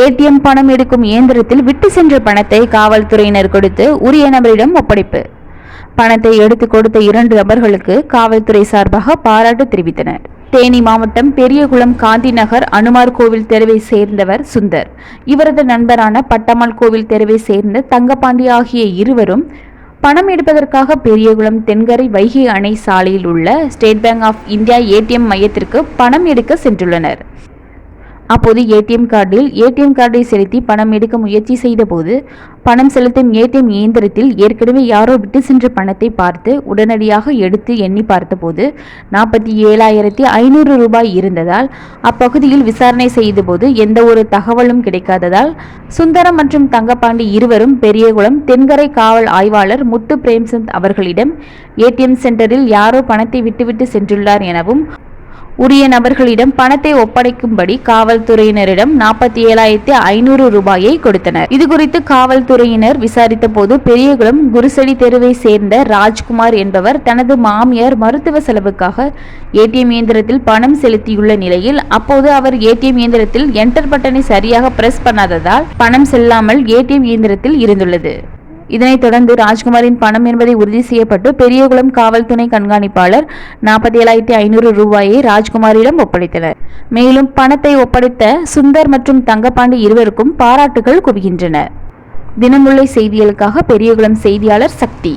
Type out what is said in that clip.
ATM பணம் எடுக்கும் இயந்திரத்தில் விட்டு சென்ற பணத்தை காவல்துறையினர் கொடுத்து உரிய நபரிடம் ஒப்படைப்பு. பணத்தை எடுத்து கொடுத்த 2 நபர்களுக்கு காவல்துறை சார்பாக பாராட்டு தெரிவித்தனர். தேனி மாவட்டம் பெரியகுளம் காந்தி நகர் அனுமார் கோவில் தெருவை சேர்ந்தவர் சுந்தர். இவரது நண்பரான பட்டம்மாள் கோவில் தெருவை சேர்ந்த தங்கப்பாண்டி ஆகிய இருவரும் பணம் எடுப்பதற்காக பெரியகுளம் தென்கரை வைகை அணை சாலையில் உள்ள State Bank of India ATM மையத்திற்கு பணம் எடுக்க சென்றுள்ளனர். அப்போது ஏடிஎம் கார்டை செலுத்தி பணம் எடுக்க முயற்சி செய்த போது பணம் செலுத்தும் ஏடிஎம் இயந்திரத்தில் ஏற்கனவே யாரோ விட்டு சென்ற பணத்தை பார்த்து உடனடியாக எடுத்து எண்ணி பார்த்தபோது 47,500 ரூபாய் இருந்ததால் அப்பகுதியில் விசாரணை செய்தபோது எந்த ஒரு தகவலும் கிடைக்காததால் சுந்தரம் மற்றும் தங்கப்பாண்டி இருவரும் பெரியகுளம் தென்கரை காவல் ஆய்வாளர் முத்து பிரேம்சந்த் அவர்களிடம் ஏடிஎம் சென்டரில் யாரோ பணத்தை விட்டுவிட்டு சென்றுள்ளார் எனவும் உரிய நபர்களிடம் பணத்தை ஒப்படைக்கும்படி காவல்துறையினரிடம் 47,500 ரூபாயை கொடுத்தனர். இதுகுறித்து காவல்துறையினர் விசாரித்த போது பெரியகுளம் குருசடி தெருவை சேர்ந்த ராஜ்குமார் என்பவர் தனது மாமியார் மருத்துவ செலவுக்காக ஏடிஎம் இயந்திரத்தில் பணம் செலுத்தியுள்ள நிலையில் அப்போது அவர் ஏடிஎம் இயந்திரத்தில் என்டர் பட்டனை சரியாக பிரஸ் பண்ணாததால் பணம் செல்லாமல் ஏடிஎம் இயந்திரத்தில் இருந்துள்ளது. இதனைத் தொடர்ந்து ராஜ்குமாரின் பணம் என்பதை உறுதி செய்யப்பட்டு பெரியகுளம் காவல் துணை கண்காணிப்பாளர் 47,500 ரூபாயை ராஜ்குமாரிடம் ஒப்படைத்தனர். மேலும் பணத்தை ஒப்படைத்த சுந்தர் மற்றும் தங்கப்பாண்டி இருவருக்கும் பாராட்டுகள் குவிகின்றன. தினமுல்லை செய்திகளுக்காக பெரியகுளம் செய்தியாளர் சக்தி.